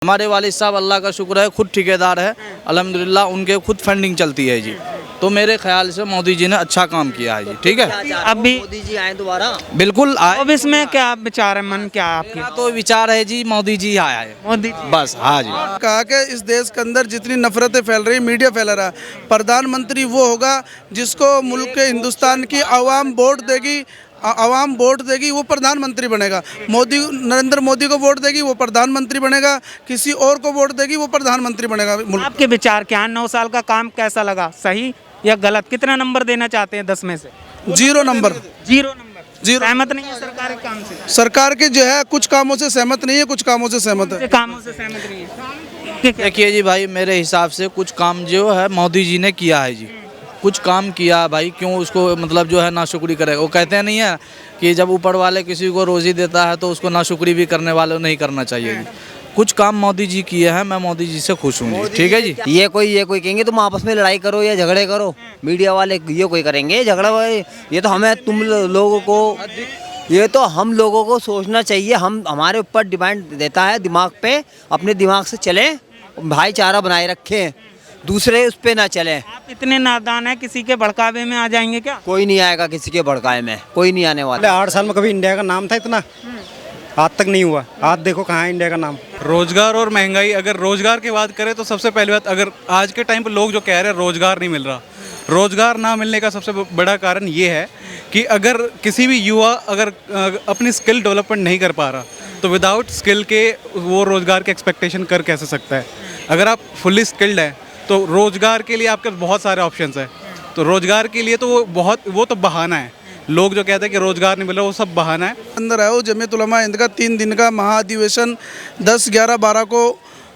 हमारे वालिद साहब अल्लाह का शुक्र है खुद ठेकेदार है, अल्हम्दुलिल्लाह उनके खुद फंडिंग चलती है जी। तो मेरे ख्याल से मोदी जी ने अच्छा काम किया है जी। ठीक है, अब भी मोदी जी आए दोबारा? बिल्कुल आए। अब इसमें क्या विचार है, मन क्या है आपके? मेरा तो विचार है जी मोदी जी आया है, मोदी बस। हाँ जी। कहा कि इस देश के अंदर जितनी नफरतें फैल रही, मीडिया फैला रहा है, प्रधानमंत्री वो होगा जिसको मुल्क के हिंदुस्तान की आवाम वोट देगी, आवाम वोट देगी, वो प्रधानमंत्री बनेगा। मोदी, नरेंद्र मोदी को वोट देगी वो प्रधानमंत्री बनेगा, किसी और को वोट देगी वो प्रधानमंत्री बनेगा। आपके विचार क्या है? 9 साल का काम कैसा लगा, सही या गलत? कितना नंबर देना चाहते हैं 10 में से? 0 नंबर। 0 नंबर। जीरो। सहमत नहीं है सरकार के काम से? सरकार के जो है कुछ कामों से सहमत नहीं है, कुछ कामों से सहमत है। कामों से सहमत नहीं है। देखिए जी भाई, मेरे हिसाब से कुछ काम जो है मोदी जी ने किया है जी, कुछ काम किया भाई, क्यों उसको मतलब जो है नाशुक्री करेगा। वो कहते नहीं है कि जब ऊपर वाले किसी को रोज़ी देता है तो उसको नाशुक्री भी करने वाले नहीं करना चाहिए जी। कुछ काम मोदी जी किए हैं, मैं मोदी जी से खुश हूँ जी। ठीक है जी। ये कोई कहेंगे तुम आपस में लड़ाई करो या झगड़े करो, मीडिया वाले ये कोई करेंगे झगड़ा भाई? ये तो हमें तुम लोगों को, ये तो हम लोगों को सोचना चाहिए। हम हमारे ऊपर डिपेंड देता है, दिमाग पे, अपने दिमाग से चलें, भाईचारा बनाए रखें, दूसरे उस पे ना चले। आप इतने नादान हैं, किसी के भड़कावे में आ जाएंगे क्या? कोई नहीं आएगा किसी के भड़काए में, कोई नहीं आने वाला। 8 साल में कभी इंडिया का नाम था इतना? आज तक नहीं हुआ। आज देखो कहाँ है इंडिया का नाम। रोजगार और महंगाई, अगर रोजगार की बात करें तो सबसे पहली बात, अगर आज के टाइम पर लोग जो कह रहे हैं रोजगार नहीं मिल रहा, रोजगार ना मिलने का सबसे बड़ा कारण ये है कि अगर किसी भी युवा अगर अपनी स्किल डेवलपमेंट नहीं कर पा रहा तो विदाउट स्किल के वो रोजगार के एक्सपेक्टेशन कर कैसे सकता है। अगर आप फुल्ली स्किल्ड हैं तो रोजगार के लिए आपके बहुत सारे ऑप्शंस हैं। तो रोजगार के लिए तो वो तो बहाना है। लोग जो कहते हैं कि रोजगार नहीं मिल रहा, वो सब बहाना है। अंदर आया जमीयत उलमा हिंद का 3 दिन का महाधिवेशन 10, 11, 12 को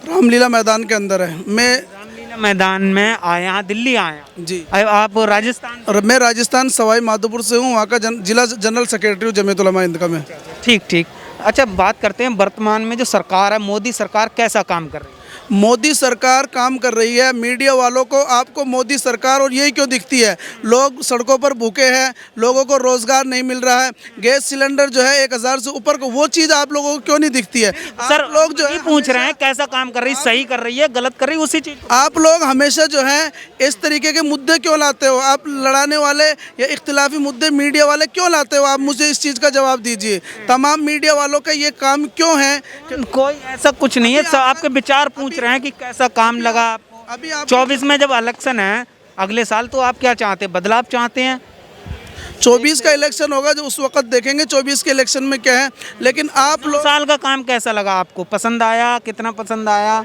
रामलीला मैदान के अंदर है। मैं रामलीला मैदान में आया, दिल्ली आया जी। आप राजस्थान? और मैं राजस्थान सवाई माधोपुर से हूँ, वहाँ का जिला जनरल सेक्रेटरी हूँ जमीयत उलमा हिंद का मैं। ठीक ठीक। अच्छा, बात करते हैं वर्तमान में जो सरकार है, मोदी सरकार कैसा काम कर रही है? मोदी सरकार काम कर रही है। मीडिया वालों को, आपको मोदी सरकार और यही क्यों दिखती है? लोग सड़कों पर भूखे हैं, लोगों को रोजगार नहीं मिल रहा है, गैस सिलेंडर जो है 1000 से ऊपर को, वो चीज़ आप लोगों को क्यों नहीं दिखती है? सर, लोग जो है पूछ रहे हैं कैसा काम कर रही है, सही कर रही है, गलत कर रही है, उसी चीज। आप लोग हमेशा जो है इस तरीके के मुद्दे क्यों लाते हो? आप लड़ाने वाले या इख्तिलाफी मुद्दे मीडिया वाले क्यों लाते हो? आप मुझे इस चीज़ का जवाब दीजिए। तमाम मीडिया वालों का ये काम क्यों है? कोई ऐसा कुछ नहीं है, सब आपके विचार पूछ रहे हैं कि कैसा काम लगा आपको। अभी आप 24 में जब इलेक्शन है अगले साल, तो आप क्या चाहते हैं? बदलाव चाहते हैं? 24 का इलेक्शन होगा जो उस वक्त देखेंगे 24 के इलेक्शन में क्या है। लेकिन आप लोग, साल का काम कैसा लगा आपको? पसंद आया? कितना पसंद आया?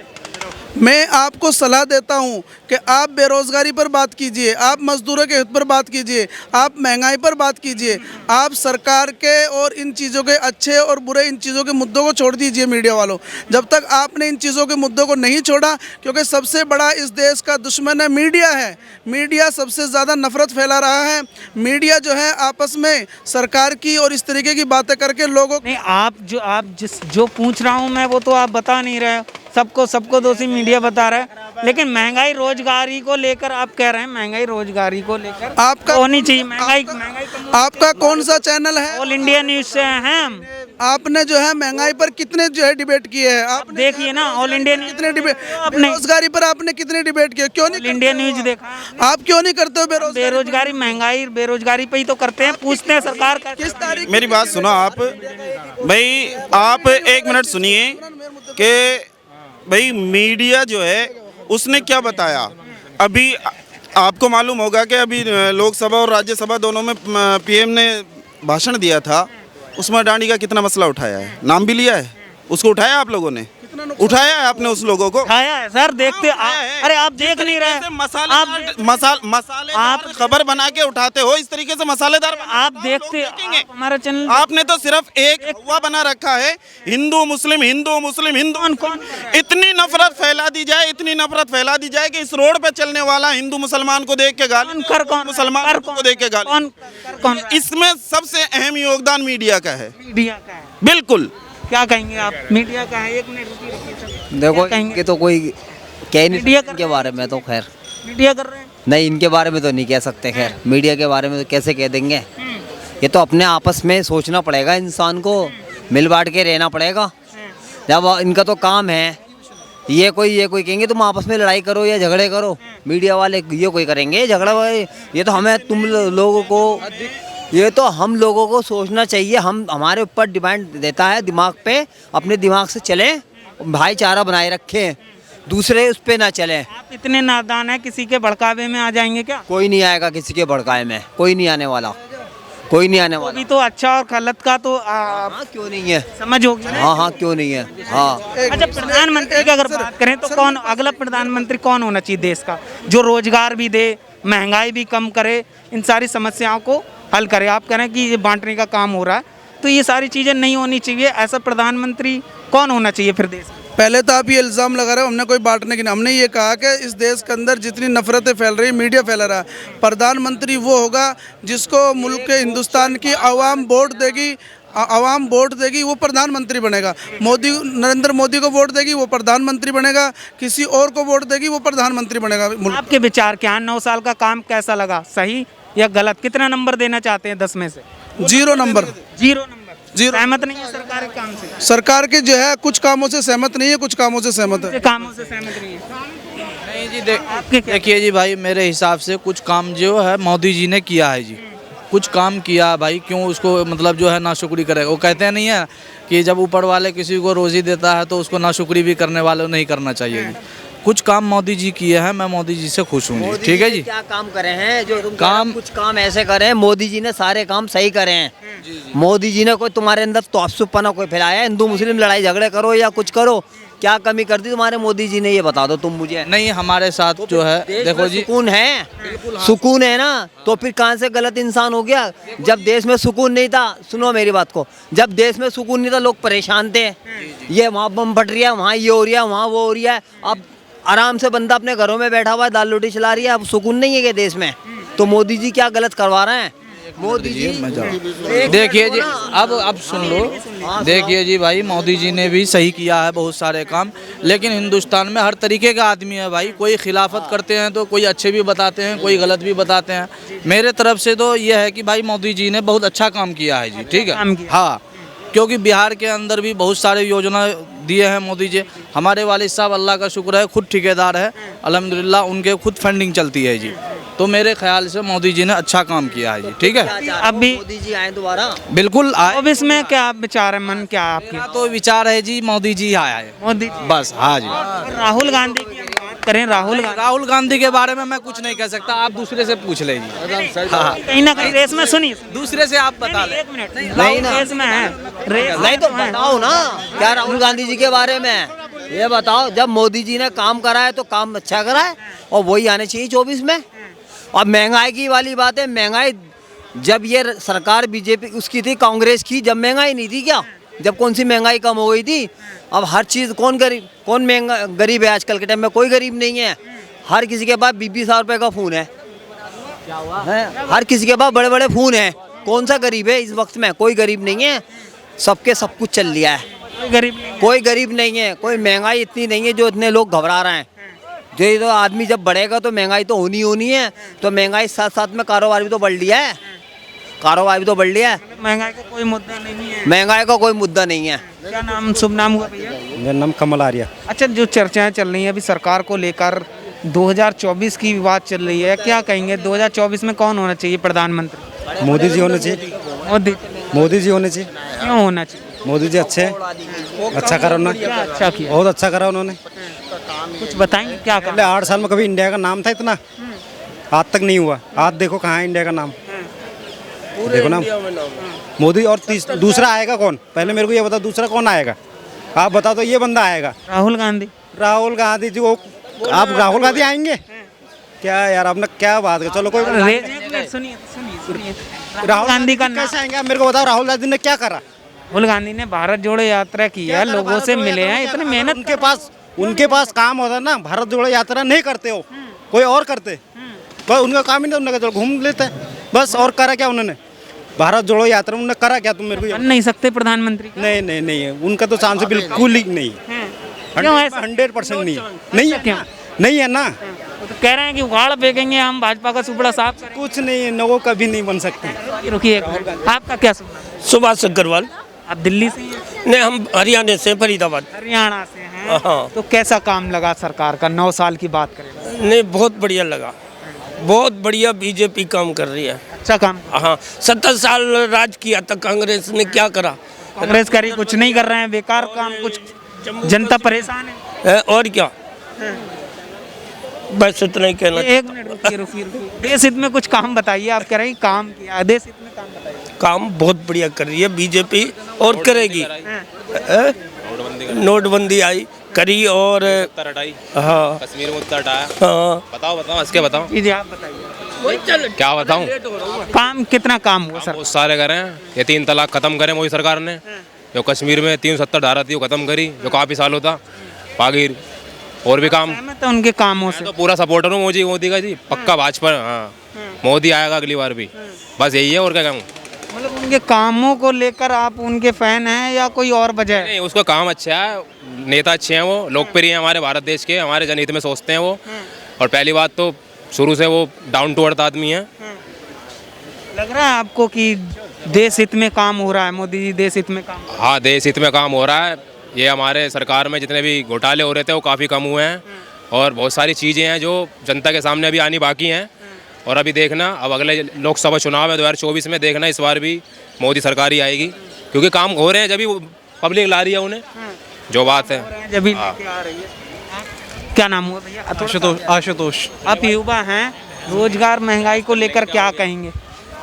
मैं आपको सलाह देता हूं कि आप बेरोजगारी पर बात कीजिए, आप मजदूरों के हित पर बात कीजिए, आप महंगाई पर बात कीजिए, आप सरकार के और इन चीज़ों के अच्छे और बुरे इन चीज़ों के मुद्दों को छोड़ दीजिए मीडिया वालों। जब तक आपने इन चीज़ों के मुद्दों को नहीं छोड़ा, क्योंकि सबसे बड़ा इस देश का दुश्मन है मीडिया है। मीडिया सबसे ज़्यादा नफरत फैला रहा है। मीडिया जो है आपस में सरकार की और इस तरीके की बातें करके लोगों नहीं, आप जो पूछ रहा हूँ मैं, वो तो आप बता नहीं रहे। सबको दोषी मीडिया बता रहा है, लेकिन महंगाई रोजगारी को लेकर आप कह रहे हैं, महंगाई रोजगारी को लेकर आपका होनी चाहिए। महंगाई आपका कौन सा चैनल है? ऑल इंडिया न्यूज से हैं हम। आपने जो है महंगाई पर कितने जो है डिबेट किए हैं? आप देखिए ना, ऑल इंडिया न्यूज कितने डिबेट, आपने बेरोजगारी पर आपने कितने डिबेट किए? क्यों ऑल नहीं इंडिया न्यूज देखा? आप क्यों नहीं करते हो बेरोजगारी, महंगाई, बेरोजगारी पे ही तो करते हैं, पूछते हैं सरकार का। किस तारीख? मेरी बात सुनो आप भाई, आप 1 मिनट सुनिए कि भाई मीडिया जो है उसने क्या बताया। अभी आपको मालूम होगा कि अभी लोकसभा और राज्यसभा दोनों में पीएम ने भाषण दिया था, उसमें अडानी का कितना मसला उठाया है, नाम भी लिया है, उसको उठाया आप लोगों ने? उठाया है आपने उस लोगों को? उठाया है सर, देखते अरे आप देख नहीं रहे, मसाले आप खबर बना के उठाते हो, इस तरीके से मसालेदार आप देखते हमारा चैनल। आपने तो सिर्फ एक हुआ बना रखा है, हिंदू मुस्लिम हिंदू मुस्लिम हिंदू। कौन? इतनी नफरत फैला दी जाए, इतनी नफरत फैला दी जाए कि इस रोड पे चलने वाला हिंदू मुसलमान को देख के गाली, मुसलमान को देख के गाली। इसमें सबसे अहम योगदान मीडिया का है। मीडिया का है, बिल्कुल। क्या कहेंगे आप? मीडिया का है। 1 मिनट रुकिए सर। देखो इनके तो कोई कह नहीं मीडिया इनके बारे में तो खैर मीडिया कर रहे हैं। नहीं, इनके बारे में तो नहीं कह सकते। खैर मीडिया के बारे में तो कैसे कह देंगे? ये तो अपने आपस में सोचना पड़ेगा, इंसान को मिल बांट के रहना पड़ेगा। जब इनका तो काम है ये कोई कहेंगे तुम आपस में लड़ाई करो या झगड़े करो, मीडिया वाले ये कोई करेंगे झगड़ा भाई। ये तो हमें तुम लोगों को, ये तो हम लोगों को सोचना चाहिए। हम हमारे ऊपर डिपेंड देता है दिमाग पे, अपने दिमाग से चलें, भाईचारा बनाए रखें, दूसरे उस पे ना चलें। आप इतने नादान हैं, किसी के भड़कावे में आ जाएंगे क्या? कोई नहीं आएगा किसी के भड़काए में, कोई नहीं आने वाला, कोई नहीं आने वाला। अभी तो अच्छा और गलत का तो हाँ क्यों नहीं है, समझ होगी ना? हाँ क्यों नहीं है। हाँ अच्छा, प्रधानमंत्री की अगर बात करें तो कौन अगला प्रधानमंत्री कौन होना चाहिए देश का, जो रोजगार भी दे, महंगाई भी कम करे, इन सारी समस्याओं को हल करे? आप कह रहे हैं कि ये बांटने का काम हो रहा है, तो ये सारी चीज़ें नहीं होनी चाहिए। ऐसा प्रधानमंत्री कौन होना चाहिए फिर देश में? पहले तो आप ये इल्ज़ाम लगा रहे हो हमने कोई बांटने की नहीं, हमने ये कहा कि इस देश के अंदर जितनी नफरतें फैल रही, मीडिया फैला रहा है, प्रधानमंत्री वो होगा जिसको मुल्क के हिंदुस्तान की आवाम वोट देगी, आवाम वोट देगी, वो प्रधानमंत्री बनेगा। मोदी, नरेंद्र मोदी को वोट देगी वो प्रधानमंत्री बनेगा, किसी और को वोट देगी वो प्रधानमंत्री बनेगा। आपके विचार क्या हैं? 9 साल का काम कैसा लगा, सही या गलत? कितना नंबर देना चाहते हैं 10 में से? 0 नंबर। 0 नंबर। जीरो। सहमत नहीं है सरकार के काम से? सरकार के जो है कुछ कामों से सहमत नहीं है, कुछ कामों से सहमत है। कामों से सहमत नहीं है? नहीं जी, देखिए जी भाई, मेरे हिसाब से कुछ काम जो है मोदी जी ने किया है जी, कुछ काम किया भाई, क्यों उसको मतलब जो है नाशुक्री करेगा? वो कहते हैं नहीं है कि जब ऊपर वाले किसी को रोज़ी देता है तो उसको नाशुक्री भी करने वाले नहीं करना चाहिए जी। कुछ काम मोदी जी किए हैं, मैं मोदी जी से खुश हूँ जी। ठीक है जी। क्या काम करे हैं जो तुम काम, कुछ काम ऐसे करे हैं, मोदी जी ने सारे काम सही करे हैं। मोदी जी ने कोई तुम्हारे अंदर तौफसुपना कोई फैलाया, हिंदू मुस्लिम लड़ाई झगड़े करो या कुछ करो, क्या कमी कर दी तुम्हारे मोदी जी ने, ये बता दो तुम मुझे। नहीं, हमारे साथ जो है देखो जी, सुकून है, सुकून है ना, तो फिर कहाँ से गलत इंसान हो गया? जब देश में सुकून नहीं था, सुनो मेरी बात को, जब देश में सुकून नहीं था लोग परेशान थे, ये वहाँ बम फट रही है, वहाँ ये हो रहा है, वहाँ वो हो रहा है। अब आराम से बंदा अपने घरों में बैठा हुआ है, दाल रोटी चला रही है। अब सुकून नहीं है कि देश में, तो मोदी जी क्या गलत करवा रहे हैं? मोदी जी देखिए जी, अब सुन लो, देखिए जी भाई, मोदी जी ने भी सही किया है बहुत सारे काम, लेकिन हिंदुस्तान में हर तरीके का आदमी है भाई। कोई खिलाफत करते हैं तो कोई अच्छे भी बताते हैं, कोई गलत भी बताते हैं। मेरे तरफ से तो ये है कि भाई मोदी जी ने बहुत अच्छा काम किया है जी। ठीक है, हाँ, क्योंकि बिहार के अंदर भी बहुत सारे योजना दिए हैं मोदी जी। हमारे वालिद साहब, अल्लाह का शुक्र है, खुद ठेकेदार है अल्हम्दुलिल्लाह, उनके खुद फंडिंग चलती है जी। तो मेरे ख्याल से मोदी जी ने अच्छा काम किया है जी। ठीक है, अब भी मोदी जी आए दोबारा? बिल्कुल आए। अब इसमें क्या विचार है, मन क्या है आपके? मेरा तो विचार है जी मोदी जी आया है, मोदी बस। हाँ जी। राहुल गांधी की बात करें, राहुल गांधी के बारे में मैं कुछ नहीं कह सकता, आप दूसरे से पूछ लीजिए। हाँ, कहीं ना कहीं रेस में, सुनिए दूसरे से आप बता लें। 1 मिनट, नहीं ना, रेस में है, रेस नहीं तो बताओ ना क्या राहुल गांधी जी के बारे में, ये बताओ। जब मोदी जी ने काम करा है तो काम अच्छा करा है, और वही आने चाहिए 24 में। अब महंगाई की वाली बात है, महंगाई जब ये सरकार बीजेपी उसकी थी, कांग्रेस की, जब महंगाई नहीं थी क्या? जब कौन सी महंगाई कम हो गई थी? अब हर चीज़, कौन महंगा गरीब है आजकल के टाइम में? कोई गरीब नहीं है। हर किसी के पास 20-20 हज़ार रुपये का फ़ोन है, हर किसी के पास बड़े बड़े फ़ोन हैं। कौन सा गरीब है इस वक्त में? कोई गरीब नहीं है, सबके सब कुछ चल लिया है। कोई गरीब नहीं है, कोई महंगाई इतनी नहीं है जो इतने लोग घबरा रहे हैं। जो तो आदमी जब बढ़ेगा तो महंगाई तो होनी है, तो महंगाई साथ साथ में कारोबार भी तो बढ़ लिया है, कारोबार भी तो बढ़ लिया है। महंगाई का कोई मुद्दा नहीं है, महंगाई का कोई मुद्दा नहीं है। क्या नाम, शुभ नाम हुआ भैया? मेरा नाम कमल आर्या। अच्छा, जो चर्चाएं चल रही हैं अभी सरकार को लेकर, 2024 की बात चल रही है, क्या कहेंगे 2024 में कौन होना चाहिए प्रधानमंत्री? मोदी जी होने चाहिए। मोदी जी होने चाहिए। क्यों होना चाहिए? मोदी जी अच्छे हैं, अच्छा करा उन्होंने, अच्छा किया, बहुत अच्छा करा उन्होंने। कुछ बताएंगे क्या पहले 8 साल में कभी इंडिया का नाम था इतना, आज तक नहीं हुआ। आज देखो कहाँ है इंडिया का नाम, देखो ना मोदी। और दूसरा आएगा कौन? पहले मेरे को ये बता, दूसरा कौन आएगा? आप बता दो, ये बंदा आएगा। राहुल गांधी। राहुल गांधी जी, वो आप राहुल गांधी आएंगे क्या यार? आपने क्या बात कर, चलो कोई सुनिए, राहुल गांधी का कैसे आएंगे? मेरे को बताओ, राहुल गांधी ने क्या करा? राहुल गांधी ने भारत जोड़ो यात्रा की है, लोगों से मिले हैं, इतनी मेहनत। उनके पास काम होता ना, भारत जोड़ो यात्रा नहीं करते हो, कोई और करते, बस उनका काम ही नहीं, उन्होंने चलो घूम लेते हैं बस। और करा क्या उन्होंने? भारत जोड़ो यात्रा उन्होंने करा क्या? तुम मेरे को बन नहीं सकते प्रधानमंत्री? नहीं है, उनका तो चांस बिल्कुल ही नहीं, 100% नहीं है, क्या नहीं है ना? तो कह रहे हैं कि उगाड़ फेंकेंगे हम, भाजपा का सुपड़ा साफ करेंगे। कुछ नहीं, न वो कभी नहीं बन सकते। रुकिए, आपका क्या सुनना? सुभाष अग्रवाल। आप दिल्ली से हैं? नहीं, हम हरियाणा से, फरीदाबाद। हरियाणा से हैं। हाँ तो कैसा काम लगा सरकार का 9 साल की बात करें? नहीं, बहुत बढ़िया लगा, बहुत बढ़िया। बीजेपी काम कर रही है, अच्छा काम। हाँ। 70 साल राज किया था कांग्रेस ने, क्या करा? कांग्रेस करी कुछ नहीं कर रहे हैं, बेकार काम, कुछ जनता परेशान है। और क्या, बस इतना ही कहना। एक मिनट रुकिए। देश हित में कुछ काम बताइए, आप कह रहे हैं काम किया, देश हित में काम बताइए। काम बहुत बढ़िया कर रही है बीजेपी और करेगी। नोटबंदी आई करी और हाँ, कश्मीर मुद्दा हटाया। हाँ। बताओ इसके बताओ। जी आप बताइए, क्या बताऊं? काम कितना काम हुआ सर? बहुत सारे करें। ये 3 तलाक खत्म करें मोदी सरकार ने। जो कश्मीर में 370 धारा थी वो खत्म करी, जो काफी सालों था पागिर। और भी काम, सहमत है उनके कामों से? तो पूरा सपोर्टर हूँ मोदी का जी, पक्का भाजपा। हाँ, मोदी आएगा अगली बार भी, बस यही है। और क्या कहूँ? मतलब उनके कामों को लेकर आप उनके फैन हैं या कोई और वजह है? नहीं, उसका काम अच्छा है, नेता अच्छे हैं, वो लोकप्रिय हैं हमारे भारत देश के, हमारे जनहित में सोचते हैं वो। और पहली बात तो शुरू से वो डाउन टू अर्थ आदमी है। लग रहा है आपको कि देश हित में काम हो रहा है, मोदी जी देश हित में काम? हाँ, देश हित में काम हो रहा है। ये हमारे सरकार में जितने भी घोटाले हो रहे थे वो काफ़ी कम हुए हैं। और बहुत सारी चीज़ें हैं जो जनता के सामने अभी आनी बाकी हैं। और अभी देखना, अब अगले लोकसभा चुनाव है 2024 में, देखना इस बार भी मोदी सरकार ही आएगी, क्योंकि काम हो रहे हैं, जब भी पब्लिक ला रही है उन्हें, जो बात है। जब भी लेके आ रही है। क्या नाम हुआ भैया? आशुतोष। आप युवा हैं, रोजगार महंगाई को लेकर क्या कहेंगे?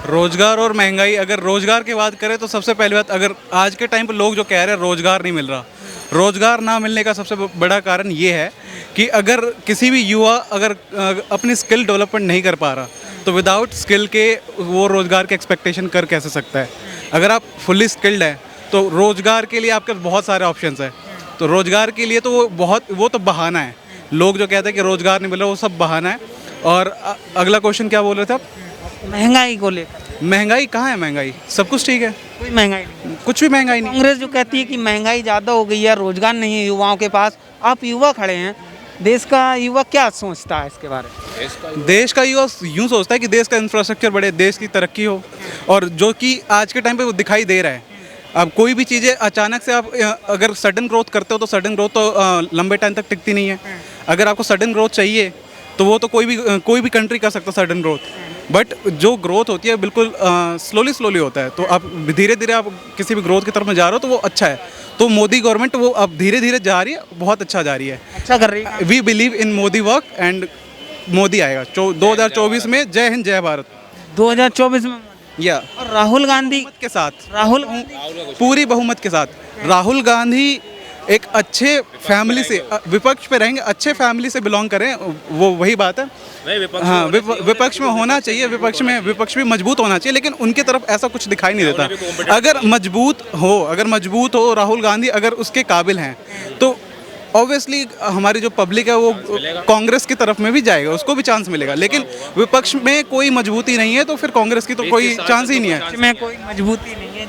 रोजगार और महंगाई, अगर रोजगार की बात करें तो सबसे पहली बात, अगर आज के टाइम पे लोग जो कह रहे हैं रोजगार नहीं मिल रहा, रोजगार ना मिलने का सबसे बड़ा कारण ये है कि अगर किसी भी युवा अगर अपनी स्किल डेवलपमेंट नहीं कर पा रहा, तो विदाउट स्किल के वो रोजगार के एक्सपेक्टेशन कर कैसे सकता है? अगर आप फुल्ली स्किल्ड हैं तो रोजगार के लिए आपके पास बहुत सारे ऑप्शंस हैं। तो रोजगार के लिए तो वो तो बहाना है। लोग जो कहते हैं कि रोजगार नहीं मिल रहा, वो सब बहाना है। और अगला क्वेश्चन क्या बोल रहे थे आप? महंगाई को लेकर। महंगाई कहाँ है? महंगाई सब कुछ ठीक है, कोई महंगाई नहीं, कुछ भी महंगाई नहीं। कांग्रेस जो कहती है कि महंगाई ज़्यादा हो गई है, रोजगार नहीं है युवाओं के पास। आप युवा खड़े हैं, देश का युवा क्या सोचता है इसके बारे में? देश का युवा यूँ सोचता है कि देश का इंफ्रास्ट्रक्चर बढ़े, देश की तरक्की हो, और जो कि आज के टाइम पे वो दिखाई दे रहा है। अब कोई भी चीज़ें अचानक से आप अगर सडन ग्रोथ करते हो तो सडन ग्रोथ तो लंबे टाइम तक टिकती नहीं है। अगर आपको सडन ग्रोथ चाहिए तो वो तो कोई भी कंट्री कर सकता है सडन ग्रोथ, बट जो ग्रोथ होती है बिल्कुल स्लोली होता है। तो आप धीरे धीरे आप किसी भी ग्रोथ की तरफ में जा रहे हो तो वो अच्छा है। तो मोदी गवर्नमेंट वो अब धीरे धीरे जा रही है, बहुत अच्छा जा रही है, अच्छा कर रही है। We believe in Modi work and Modi आएगा 2024 में। जय हिंद, जय भारत। 2024 में या और राहुल गांधी के साथ, पूरी बहुमत के साथ राहुल गांधी एक अच्छे फैमिली से, विपक्ष पे रहेंगे, अच्छे फैमिली से बिलोंग करें, वो वही बात है। हाँ, विपक्ष में होना चाहिए, विपक्ष भी मजबूत होना चाहिए, लेकिन उनके तरफ ऐसा कुछ दिखाई नहीं देता। अगर मजबूत हो राहुल गांधी, अगर उसके काबिल हैं, तो ऑब्वियसली हमारी जो पब्लिक है वो कांग्रेस की तरफ में भी जाएगा, उसको भी चांस मिलेगा। लेकिन विपक्ष में कोई मजबूती नहीं है तो फिर कांग्रेस की तो कोई चांस ही नहीं है। में कोई मजबूती नहीं है।